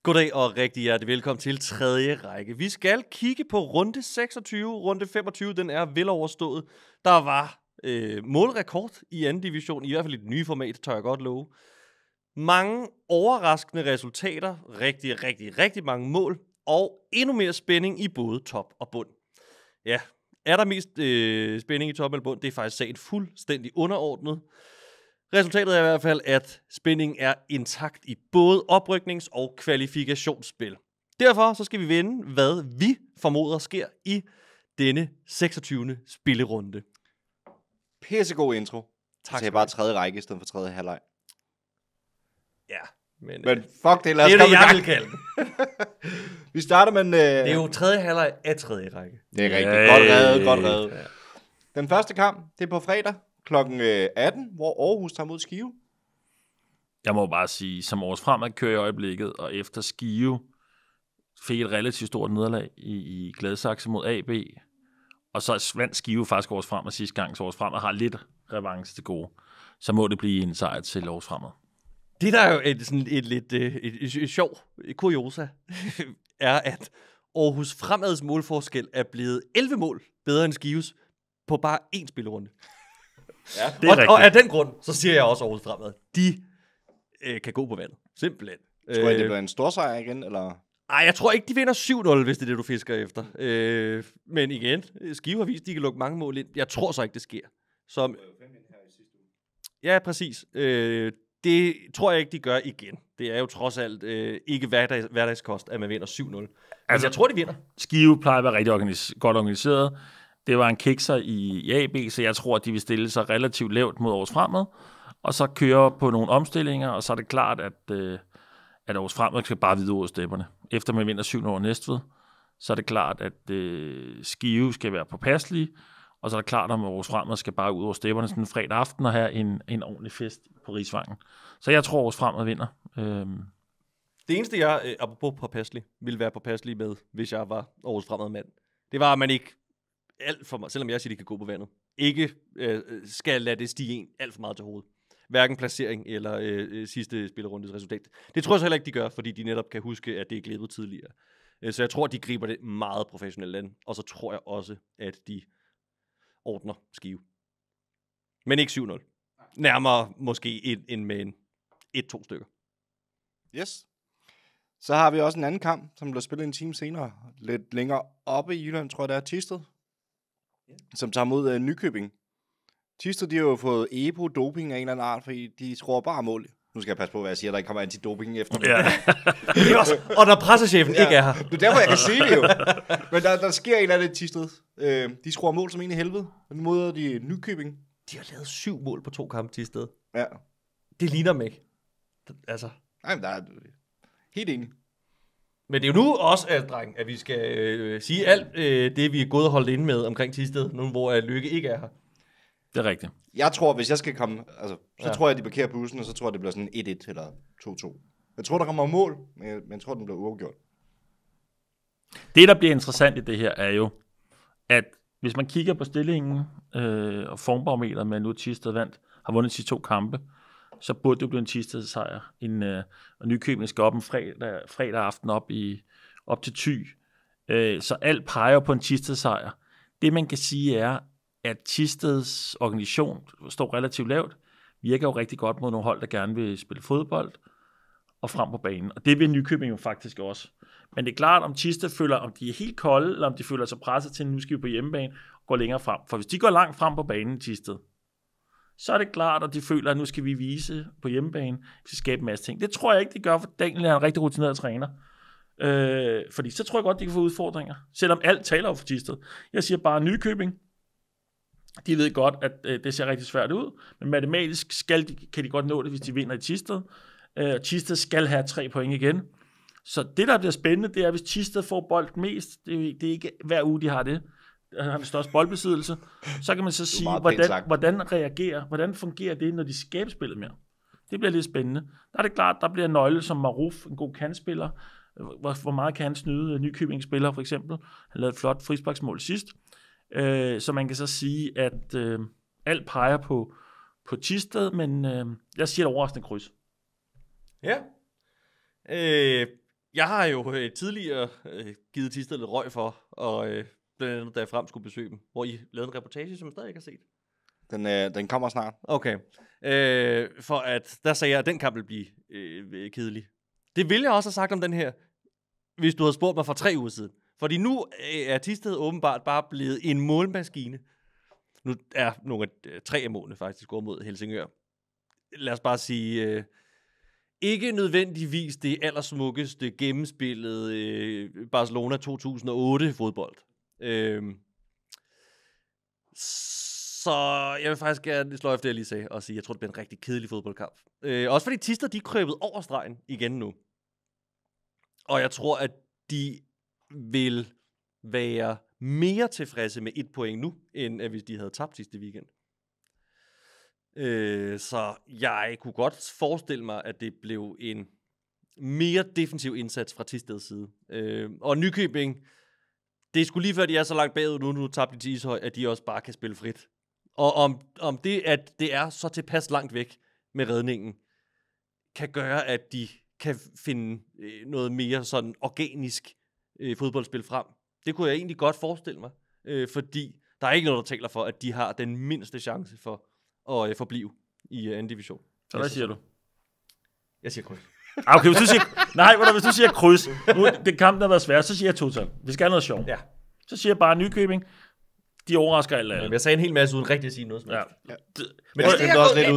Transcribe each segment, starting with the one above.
Goddag og rigtig hjertelig velkommen til tredje række. Vi skal kigge på runde 26. Runde 25, den er veloverstået. Der var målrekord i anden division, i hvert fald i det nye format, tør jeg godt love. Mange overraskende resultater, rigtig mange mål, og endnu mere spænding i både top og bund. Ja, er der mest spænding i top eller bund, det er faktisk sagen fuldstændig underordnet. Resultatet er i hvert fald, at spændingen er intakt i både opryknings- og kvalifikationsspil. Derfor så skal vi vende, hvad vi formoder sker i denne 26. spillerunde. Pissegod intro. Tak. Det er bare tredje række i stedet for tredje halvleg. Ja, men fuck det, lad os det er komme det, i jeg gang. vil kalde det. Vi starter med Det er jo tredje halvleg af tredje række. Det er rigtigt. Godt reddet. Ja. Den første kamp, det er på fredag kl. 18, hvor Aarhus tager mod Skive. Jeg må bare sige, som Aarhus Fremad kører i øjeblikket, og efter Skive fik et relativt stort nederlag i Gladsaxe mod AB, og så vandt Skive faktisk Aarhus Fremad sidste gang, så Aarhus Fremad har lidt revanche til gode. Så må det blive en sejr til Aarhus Fremad. Det der er jo et sjov kuriosa, er, at Aarhus Fremads målforskel er blevet 11 mål bedre end Skives på bare én spillerunde. Ja, det er rigtigt. Og af den grund, så siger jeg også Aarhus Fremad. De kan gå på vandet. Simpelthen. Tror I, det bliver en stor sejr igen, eller? Nej, jeg tror ikke, de vinder 7-0, hvis det er det, du fisker efter. Men igen, Skive har vist, at de kan lukke mange mål ind. Jeg tror så ikke, det sker. Som... Ja, præcis. Det tror jeg ikke, de gør igen. Det er jo trods alt ikke hverdagskost, at man vinder 7-0. Men jeg tror, de vinder. Skive plejer at være rigtig godt organiseret. Det var en kikser i AB, så jeg tror, at de vil stille sig relativt lavt mod Aarhus Fremad, og så køre på nogle omstillinger, og så er det klart, at Aarhus Fremad skal bare videre over stepperne. Efter man vinder 7 over Næstved, så er det klart, at Skive skal være påpasselige, og så er det klart, at Aarhus Fremad skal bare ud over stepperne sådan en fredag aften og have en ordentlig fest på Rigsvangen. Så jeg tror, Aarhus Fremad vinder. Det eneste, jeg, apropos påpasselig, ville være påpasselig med, hvis jeg var Aarhus Fremad mand, det var, at man ikke alt for meget, selvom jeg siger, de kan gå på vandet, ikke skal lade det stige en alt for meget til hovedet. Hverken placering eller sidste spillerundes resultat. Det tror jeg så heller ikke, de gør, fordi de netop kan huske, at det er glippet tidligere. Så jeg tror, de griber det meget professionelt an, og så tror jeg også, at de ordner Skive. Men ikke 7-0. Nærmere måske end med en 1-2 stykker. Yes. Så har vi også en anden kamp, som bliver spillet en time senere. Lidt længere oppe i Jylland, tror jeg, det er Thisted. Som tager mod Nykøbing. Thisted, de har jo fået EPO-doping af en eller anden art, fordi de tror bare mål. Nu skal jeg passe på, hvad jeg siger, der ikke kommer antidoping efter mig. Ja. Og når pressechefen ikke er her. Det er derfor, jeg kan sige det jo. Men der sker en eller anden Thisted. De skruer mål som en i helvede. Nu møder de Nykøbing. De har lavet 7 mål på 2 kampe til sted. Ja. Det ligner mig ikke. Altså. Nej, men der er helt enig. Men det er jo nu også, dreng, at vi skal sige alt det, vi er gået og holdt inde med omkring Thisted, nu hvor Lykke ikke er her. Det er rigtigt. Jeg tror, hvis jeg skal komme, så tror jeg, de parkerer bussen, og så tror jeg, det bliver sådan 1-1 eller 2-2. Jeg tror, der kommer mål, men jeg tror, den bliver uafgjort. Det, der bliver interessant i det her, er jo, at hvis man kigger på stillingen og formbarometeret med nu Thisted har vundet de 2 kampe, så burde det blive en Thisted-sejr. Og Nykøbing skal op en fredag aften op til Thy. Så alt peger på en Thisted-sejr. Det, man kan sige, er, at Thisteds organisation står relativt lavt, virker jo rigtig godt mod nogle hold, der gerne vil spille fodbold og frem på banen. Og det vil Nykøbing jo faktisk også. Men det er klart, om Thisted føler, om de er helt kolde, eller om de føler sig presset til, at nu skal vi på hjemmebane og gå længere frem. For hvis de går langt frem på banen, Thisted, så er det klart, at de føler, at nu skal vi vise på hjemmebane, vi skal skabe en masse ting. Det tror jeg ikke, de gør, for Daniel er en rigtig rutineret træner. Fordi så tror jeg godt, de kan få udfordringer. Selvom alt taler over for Thisted. Jeg siger bare Nykøbing. De ved godt, at det ser rigtig svært ud, men matematisk kan de godt nå det, hvis de vinder i Thisted. Thisted skal have 3 point igen. Så det, der bliver spændende, det er, hvis Thisted får bold mest, det er ikke hver uge, de har det, har den største boldbesiddelse, så kan man så sige, hvordan fungerer det, når de skaber spillet mere. Det bliver lidt spændende. Der er det klart, der bliver en nøgle som Maruf, en god kandspiller. Hvor meget kan han snyde Nykøbing spiller for eksempel. Han lavede et flot frisparksmål sidst. Så man kan så sige, at alt peger på Thisted, men jeg siger et overraskende kryds. Ja. Jeg har jo tidligere givet Thisted lidt røg for, og blandt andet da jeg frem skulle besøge dem, hvor I lavede en reportage, som jeg stadig ikke har set. Den kommer snart. Okay. For at der sagde jeg, at den kamp vil blive kedelig. Det ville jeg også have sagt om den her, hvis du havde spurgt mig for 3 uger siden. Fordi nu er Thisted åbenbart bare blevet en målmaskine. Nu er nogle af 3 af målene faktisk gået mod Helsingør. Lad os bare sige, ikke nødvendigvis det allersmukkeste gennemspillede Barcelona 2008 fodbold. Så jeg vil faktisk gerne slå efter det, jeg lige sagde, og sige, at jeg tror, det bliver en rigtig kedelig fodboldkamp. Også fordi Thisted, de er krøbet over stregen igen nu. Og jeg tror, at de vil være mere tilfredse med 1 point nu, end hvis de havde tabt sidste weekend. Så jeg kunne godt forestille mig, at det blev en mere defensiv indsats fra Thisteds side. Og Nykøbing, det er sgu lige før, de er så langt bagud nu tabte de til Ishøj, at de også bare kan spille frit. Og om det, at det er så tilpas langt væk med redningen, kan gøre, at de kan finde noget mere sådan organisk fodboldspil frem. Det kunne jeg egentlig godt forestille mig, fordi der er ikke noget, der taler for, at de har den mindste chance for at forblive i anden division. Så hvad siger du? Jeg siger kryds. Okay, hvis du siger kryds, nu det kampen har været svært, så siger jeg 2-2. Vi skal have noget sjovt. Ja. Så siger jeg bare Nykøbing. De overrasker alt andet. Jeg sagde en hel masse uden rigtig at sige noget. Ja. Men det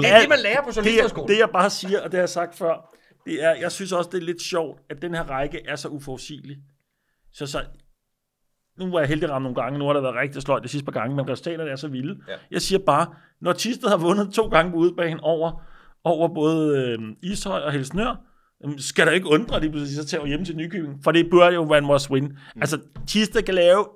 er det, man lærer på journalisterskolen. Det jeg bare siger, og det har jeg sagt før, det er, jeg synes også, det er lidt sjovt, at den her række er så uforudsigelig. Så nu var jeg heldig ramt nogle gange, nu har der været rigtig sløjt de sidste par gange, men resultaterne er så vilde. Ja. Jeg siger bare, når Thisted har vundet 2 gange på udebane over både Ishøj og Helsingør, skal der ikke undre, at de pludselig så tager hjem til Nykøbing, for det bør jo være en must win. Altså, Thisted kan lave,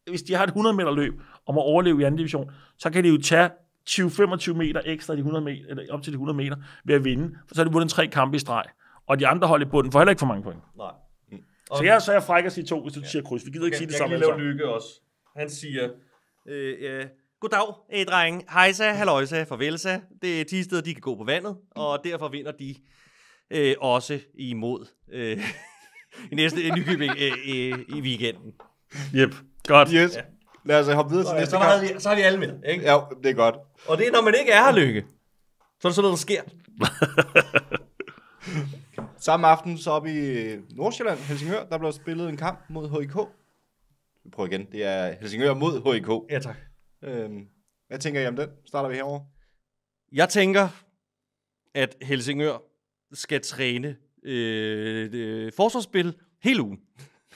hvis de har et 100 meter løb om at overleve i anden division, så kan de jo tage 20-25 meter ekstra de 100 meter, eller op til de 100 meter ved at vinde, for så har de vundet 3 kampe i streg. Og de andre hold i bunden får heller ikke for mange point. Nej. Så jeg er fræk at sige 2, hvis du siger kryds. Vi gider ikke sige det samme. Jeg kan lige lave Lykke også. Han siger, goddag, drenge. Hejsa, halløjsa, farvelsa. Det er Thisted, de kan gå på vandet, og derfor vinder de også imod i næste Nykøbing i weekenden. Yep, godt. Yes. Ja. Lad os hoppe videre til næste kamp. Så har vi alle med, ikke? Ja, det er godt. Og det er, når man ikke er her, Lykke. Så er det sådan noget, der sker. Samme aften så oppe i Nordsjælland, Helsingør, der blev spillet en kamp mod HIK. Vi prøver igen. Det er Helsingør mod HIK. Ja, tak. Hvad tænker I om den? Starter vi herovre? Jeg tænker, at Helsingør skal træne forsvarsspil hele ugen.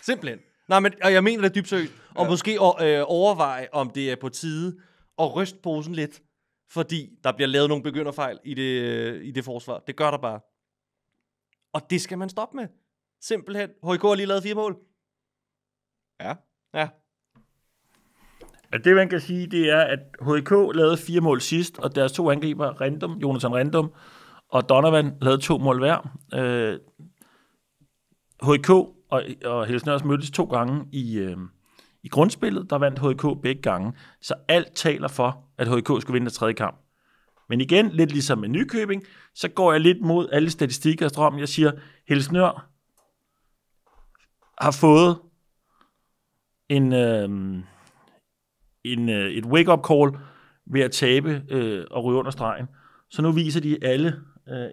Simpelthen. Nej, men og jeg mener det dybt seriøst. Og måske overveje, om det er på tide at ryste posen lidt, fordi der bliver lavet nogle begynderfejl i det forsvar. Det gør der bare. Og det skal man stoppe med. Simpelthen. HIK har lige lavet 4 mål. Ja. Ja. Det man kan sige, det er, at HIK lavede 4 mål sidst, og deres 2 angriber, Jonathan Rindum og Donovan, lavede 2 mål hver. HIK og Helsingør mødtes 2 gange i grundspillet, der vandt HIK begge gange. Så alt taler for, at HIK skulle vinde den 3. kamp. Men igen, lidt ligesom med Nykøbing, så går jeg lidt mod alle statistikker og strøm. Jeg siger, Helsingør har fået et wake-up call ved at tabe og ryge under stregen. Så nu viser de alle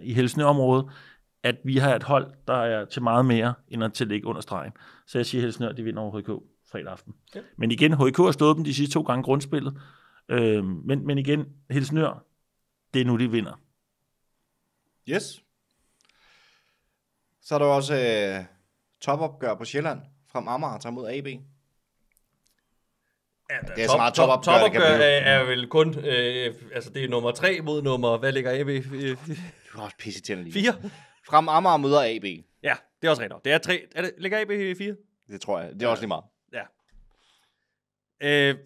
i Helsingør-området, at vi har et hold, der er til meget mere, end at til at ligge under stregen. Så jeg siger, Helsingør, de vinder over HIK fredag aften. Ja. Men igen, HIK har stået dem de sidste 2 gange grundspillet. Men igen, Helsingør, det er nu, de vinder. Yes. Så er der også topopgør på Sjælland. Frem Amager tager mod AB. Ja, det er så meget topopgør, er vel kun, altså det er nummer 3 mod nummer, hvad ligger AB? Du har også pisse til lige. 4. Frem Amager møder AB. Ja, det er også rigtigt. Det er 3. Ligger AB i 4? Det tror jeg. Det er også lige meget. Ja.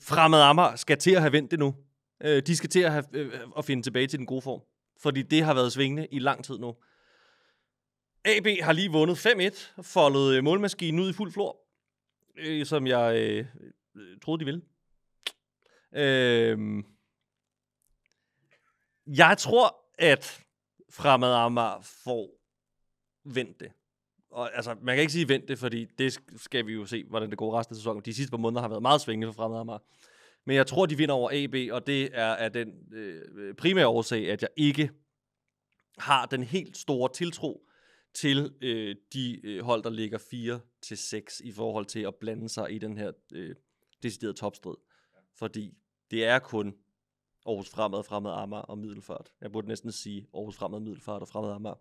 Fremad Amager skal til at have vendt det nu. De skal til at finde tilbage til den gode form. Fordi det har været svingende i lang tid nu. AB har lige vundet 5-1, foldet målmaskinen ud i fuld flor, som jeg troede, de ville. Jeg tror, at Fremad Amager får vendt det. Og altså, man kan ikke sige vent det, fordi det skal vi jo se, hvordan det går resten af sæsonen. De sidste par måneder har været meget svingende for Fremad Amager. Men jeg tror, de vinder over AB, og det er af den primære årsag, at jeg ikke har den helt store tiltro til de hold, der ligger 4-6 i forhold til at blande sig i den her deciderede topstrid. Fordi det er kun Aarhus Fremad, Fremad Amager og Middelfart. Jeg burde næsten sige Aarhus Fremad, Middelfart og Fremad Amager,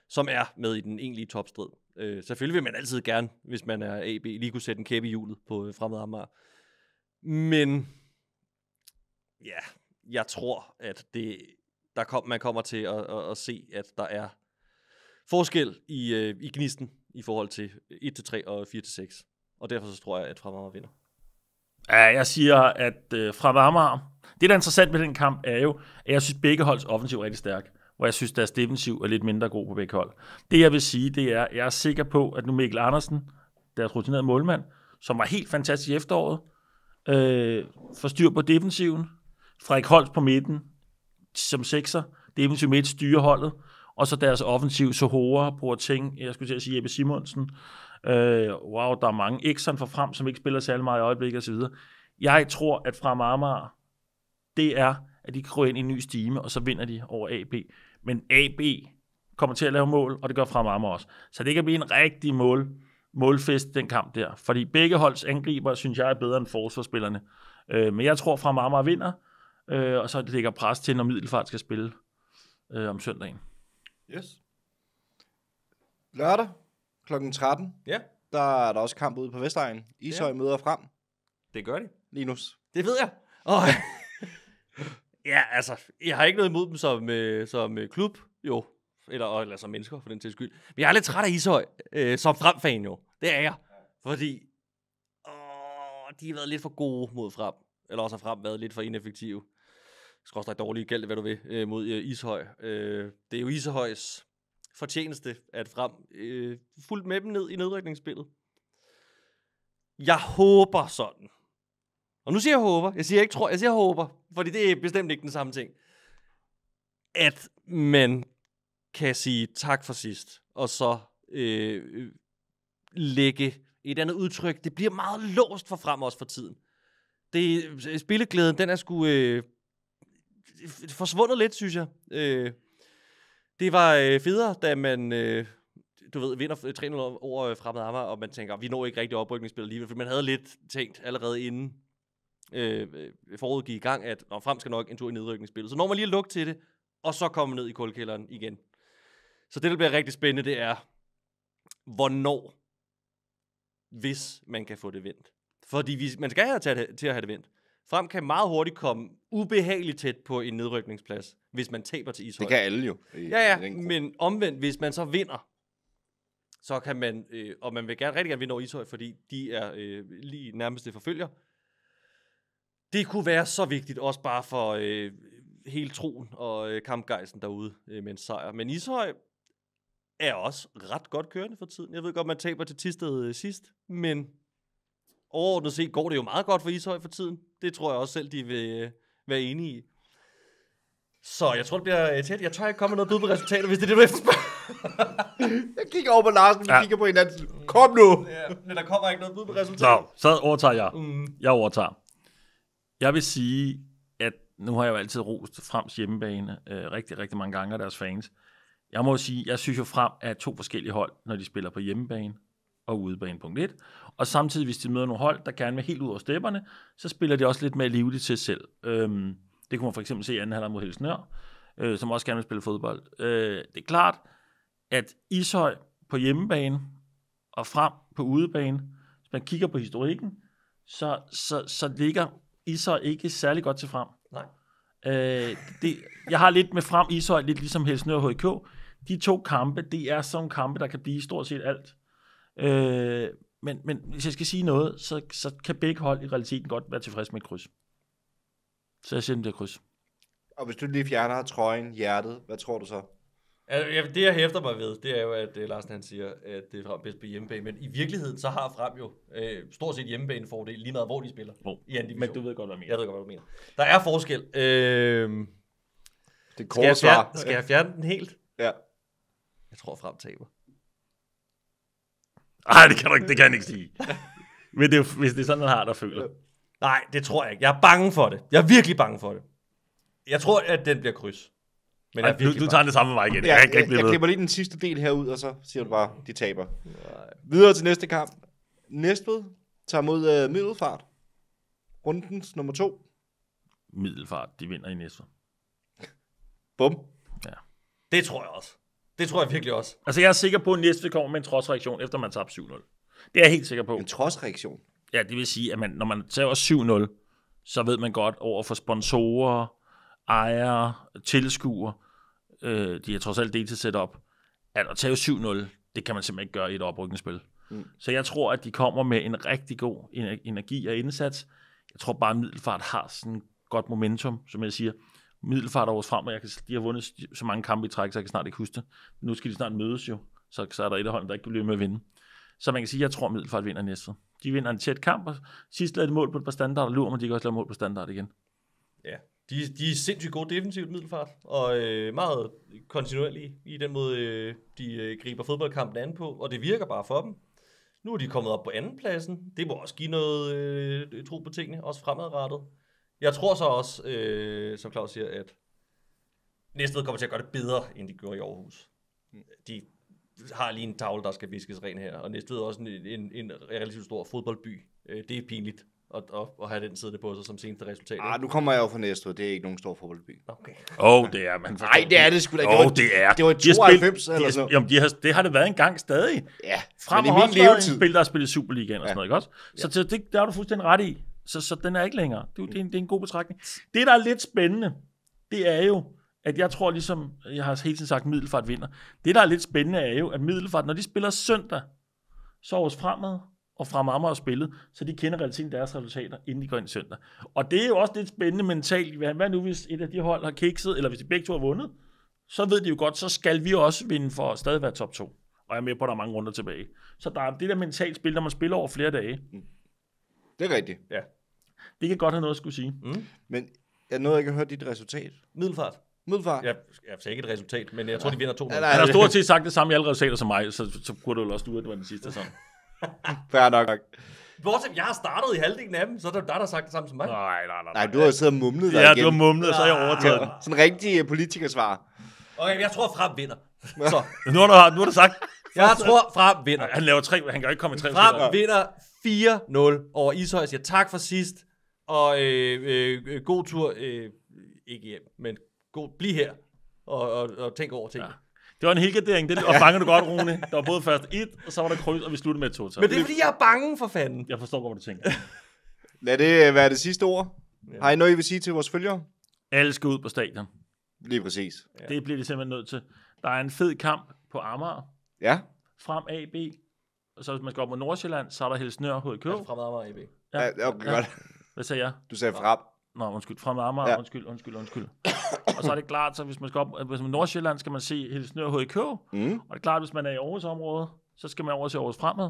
som er med i den egentlige topstrid. Selvfølgelig vil man altid gerne, hvis man er AB, lige kunne sætte en kæppe i hjulet på Fremad Amager. Men ja, jeg tror, at man kommer til at se, at der er forskel i gnisten i forhold til 1-3 og 4-6. Og derfor så tror jeg, at Fremad Amager vinder. Ja, jeg siger, at Fremad Amager, det der er interessant med den kamp, er jo, at jeg synes, begge holds offensiv er rigtig stærk, hvor jeg synes, deres defensiv er lidt mindre god på begge hold. Det jeg vil sige, det er, at jeg er sikker på, at nu Mikkel Andersen, deres rutinerede målmand, som var helt fantastisk i efteråret, får styr på defensiven, Frederik Holst på midten, som sekser, defensiv midt styrer holdet, og så deres offensiv Sohora, Boateng, jeg skulle til at sige Jeppe Simonsen, wow, der er mange Exxon for frem, som ikke spiller særlig meget i øjeblikket osv. Jeg tror, at Fremad Amager, det er, at de går ind i en ny stime, og så vinder de over AB. Men AB kommer til at lave mål, og det gør Fremad Amager også. Så det kan blive en rigtig målfest, den kamp der. Fordi begge holds angriber, synes jeg, er bedre end forsvarsspillerne. Men jeg tror, Fremad Amager vinder, og så ligger pres til, når Middelfart skal spille om søndagen. Yes. Lørdag kl. 13. Ja. Der er der også kamp ude på Vestegnen. Ishøj møder Frem. Det gør de. Linus. Det ved jeg. Ja, altså, jeg har ikke noget imod dem som klub, jo. Eller som mennesker, for den til skyld. Men jeg er lidt træt af Ishøj, som Frem-fan jo. Det er jeg. Fordi de har været lidt for gode mod Frem. Eller også har Frem været lidt for ineffektive. Skråstrej dårlige, gæld hvad du vil, mod Ishøj. Det er jo Ishøjs fortjeneste, at Frem fuldt med dem ned i nedrykningsspillet. Jeg håber sådan. Og nu siger jeg håber. Jeg siger ikke tror, jeg siger håber. Fordi det er bestemt ikke den samme ting. At man kan sige tak for sidst. Og så lægge et andet udtryk. Det bliver meget låst for Frem også for tiden. Spilleglæden, den er sgu forsvundet lidt, synes jeg. Det var federe, da man vinder 3-0 over Fremad Amager, og man tænker, vi når ikke rigtig oprykningsspil alligevel, for man havde lidt tænkt allerede inden foråret gik i gang, at Frem skal nok en tur i nedrykningsspillet. Så når man lige lukke til det, og så kommer ned i kuldekælderen igen. Så det, der bliver rigtig spændende, det er, hvornår, hvis man kan få det vendt. Fordi man skal have til at have det vendt. Frem kan meget hurtigt komme ubehageligt tæt på en nedrykningsplads, hvis man taber til Ishøj. Det kan alle jo. Men omvendt, hvis man så vinder, så kan man, og man vil rigtig gerne vinde over Ishøj, fordi de er lige nærmeste forfølger. Det kunne være så vigtigt, også bare for hele troen og kampgejsten derude med en sejr. Men Ishøj er også ret godt kørende for tiden. Jeg ved godt, man taber til Thisted sidst, men overordnet set går det jo meget godt for Ishøj for tiden. Det tror jeg også selv, de vil være enige i. Så jeg tror, det bliver tæt. Jeg tør ikke komme med noget bud på resultater, hvis det er det, du efterspørger. Jeg kigger over på Larsen, vi kigger på hinanden. Kom nu! Ja, men der kommer ikke noget bud på resultater. Så overtager jeg. Jeg overtager. Jeg vil sige, at nu har jeg jo altid rost Frems hjemmebane rigtig, rigtig mange gange af deres fans. Jeg må sige, jeg synes jo Frem er 2 forskellige hold, når de spiller på hjemmebane og udebane, punkt 1. Og samtidig, hvis de møder nogle hold, der gerne vil helt ud over stepperne, så spiller de også lidt mere livligt til selv. Det kunne man for eksempel se i anden halvleg mod Helsingør, som også gerne vil spille fodbold. Det er klart, at Ishøj på hjemmebane og Frem på udebane, hvis man kigger på historikken, så ligger Ishøj ikke særlig godt til Frem. Nej. Jeg har lidt med Frem Ishøj, lidt ligesom Helsingør og HK. De 2 kampe, det er sådan kampe, der kan blive stort set alt. Men hvis jeg skal sige noget, så kan begge hold i realiteten godt være tilfreds med et kryds. Så jeg siger, det er kryds. Og hvis du lige fjerner trøjen, hjertet, hvad tror du så? Det jeg hæfter mig ved, det er jo, at Larsen han siger, at det er Frem bedst på hjemmebane. Men i virkeligheden, så har Frem jo stort set hjemmebanefordel, lige meget hvor de spiller. I anden division. Men du ved godt, hvad jeg mener. Jeg ved godt, hvad du mener. Der er forskel. Det korte svar. Skal jeg fjerne den helt? Ja. Jeg tror, Frem taber. Nej, det kan han ikke sige. Men det er, hvis det er sådan, han har, der føler. Nej, det tror jeg ikke. Jeg er bange for det. Jeg er virkelig bange for det. Jeg tror, at den bliver kryds. Men Ej, du tager det samme med mig igen. Jeg ikke blive ved. klipper lige den sidste del herud, og så siger du bare, de taber. Videre til næste kamp. Næstved tager mod Middelfart. Rundens nummer 2. Middelfart, de vinder i Næstved. Bum. Ja. Det tror jeg også. Det tror jeg virkelig også. Altså, jeg er sikker på, at Næstved kommer med en trodsreaktion, efter man tabte 7-0. Det er jeg helt sikker på. En trodsreaktion. Ja, det vil sige, at når man tager 7-0, så ved man godt over for sponsorer, ejere, tilskuere, de er trods alt deltids-setup, at tage 7-0, det kan man simpelthen ikke gøre i et oprykningsspil. Så jeg tror, at de kommer med en rigtig god energi og indsats. Jeg tror bare, at Middelfart har sådan godt momentum, som jeg siger. Middelfart er vores frem, og de har vundet så mange kampe i træk, så jeg kan snart ikke huske det. Nu skal de snart mødes jo, så er der et af holdene, der ikke kan blive med at vinde. Så man kan sige, at jeg tror, at Middelfart vinder næste. De vinder en tæt kamp, og sidst lavede de mål på et par standard, og lurer mig, de kan også lave mål på standard igen. Ja, de er sindssygt gode defensivt Middelfart, og meget kontinuerlige i den måde, de griber fodboldkampen an på, og det virker bare for dem. Nu er de kommet op på andenpladsen. Det må også give noget tro på tingene, også fremadrettet. Jeg tror så også, som Claus siger, at Næstved kommer til at gøre det bedre, end de gjorde i Aarhus. De har lige en tavle, der skal viskes ren her, og Næstved er også en relativt stor fodboldby. Det er pinligt at have den siddende på sig som seneste resultat. Nu kommer jeg jo fra Næstved. Det er ikke nogen stor fodboldby. Okay. Det er man. Nej, det er det sgu da ikke. Det er. Det var 92 eller sådan noget. Jamen, det har det været en gang stadig. Ja, Frem men og i min levetid. en spil, der har spillet Superligaen og sådan noget, ikke også? Så det har du fuldstændig ret i. Så den er ikke længere. Det er en god betragtning. Det, der er lidt spændende, det er jo, at jeg tror ligesom, jeg har hele tiden sagt, Middelfart vinder. Det, der er lidt spændende, er jo, at Middelfart, når de spiller søndag, så hos Fremad og Fremad Amager spillet, så de kender realiteten deres resultater, inden de går ind søndag. Og det er jo også lidt spændende mentalt. Hvad nu, hvis et af de hold har kikset, eller hvis de begge to har vundet? Så ved de jo godt, så skal vi også vinde for at stadig være top 2. Og jeg er med på, at der er mange runder tilbage. Så der er det der mentalt spil, når man spiller over flere dage. Det er rigtigt. Ja. Det kan godt have noget at skulle sige. Men jeg nåede ikke at høre dit resultat. Middelfart. Middelfart. Jeg sagde ikke et resultat, men jeg tror, de vinder 2-0. Han har stort set sagt det samme i alle resultater som mig, så kunne du jo også at det var den sidste sådan. Fair nok. Bortset, jeg har startet i halvdelen af dem, så er der der har sagt det samme som mig. Nej, du har jo siddet og mumlet dig Ja, igen. du har mumlet, og så har jeg overtaget den. Sådan en rigtig politikersvar. Okay, jeg tror, Frem vinder. Så, Nu har du sagt, jeg tror, Frem vinder. han laver 3, han kan jo ikke komme i 3. Frem vinder 4-0 over Ishøj. Jeg siger tak for sidst, og god tur, ikke hjem, men bliv her, og tænk over tingene. Ja. Det var en helgardering, og fanger du godt, Rune. Der var både først 1, og så var der kryds, og vi sluttede med et 2. Men det er fordi, jeg er bange for fanden. Jeg forstår, hvad du tænker. Lad det være det sidste ord. Ja. Har I noget, I vil sige til vores følgere? Alle skal ud på stadion. Lige præcis. Ja. Det bliver de simpelthen nødt til. Der er en fed kamp på Amager. Ja. Frem AB. Og så hvis man skal op mod Nordsjælland, så er der Helsnør HK. Altså Fremad Amager AB. Ja, okay, godt. Hvad sagde jeg? Du sagde frem. Nå, undskyld. Fremad Amager. Ja. Undskyld. Og så er det klart, så hvis man skal op hvis man Nordsjælland, skal man se Helsnør HK. Og det er klart, hvis man er i Aarhus område, så skal man over til Aarhus Fremad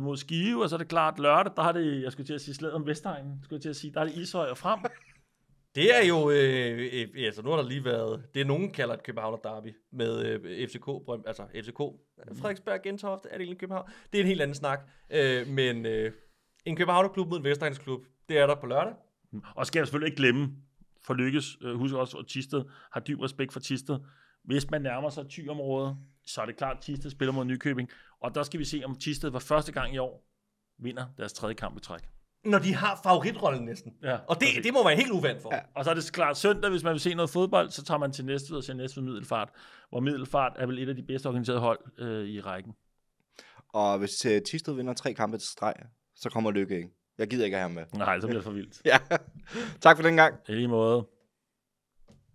mod Skive. Og så er det klart lørdag, der har det, jeg skulle til at sige slaget om Vestegnen. Der er det Ishøj og Frem. Det er jo, altså nu har der lige været, det nogen kalder et Københavner derby med FCK, altså FCK, Frederiksberg, Gentofte, er det egentlig København? Det er en helt anden snak, men en Københavnerklub mod en Vestegnsklub, det er der på lørdag. Og skal jeg selvfølgelig ikke glemme, for Lykkes, husk også, at Thisted har dyb respekt for Thisted. Hvis man nærmer sig Thy-området, så er det klart, at Thisted spiller mod Nykøbing, og der skal vi se, om Thisted for første gang i år vinder deres 3. kamp i træk. Når de har favoritrollen næsten. Ja, og det må være helt uvandt for. Ja. Og så er det klart søndag, hvis man vil se noget fodbold, så tager man til Næstved og ser Næstved Middelfart, hvor Middelfart er vel et af de bedst organiserede hold i rækken. Og hvis Thisted vinder 3 kampe til streg, så kommer Lykke ikke. Jeg gider ikke have ham med. Nej, så bliver det for vildt. Ja. Tak for den gang. I lige måde.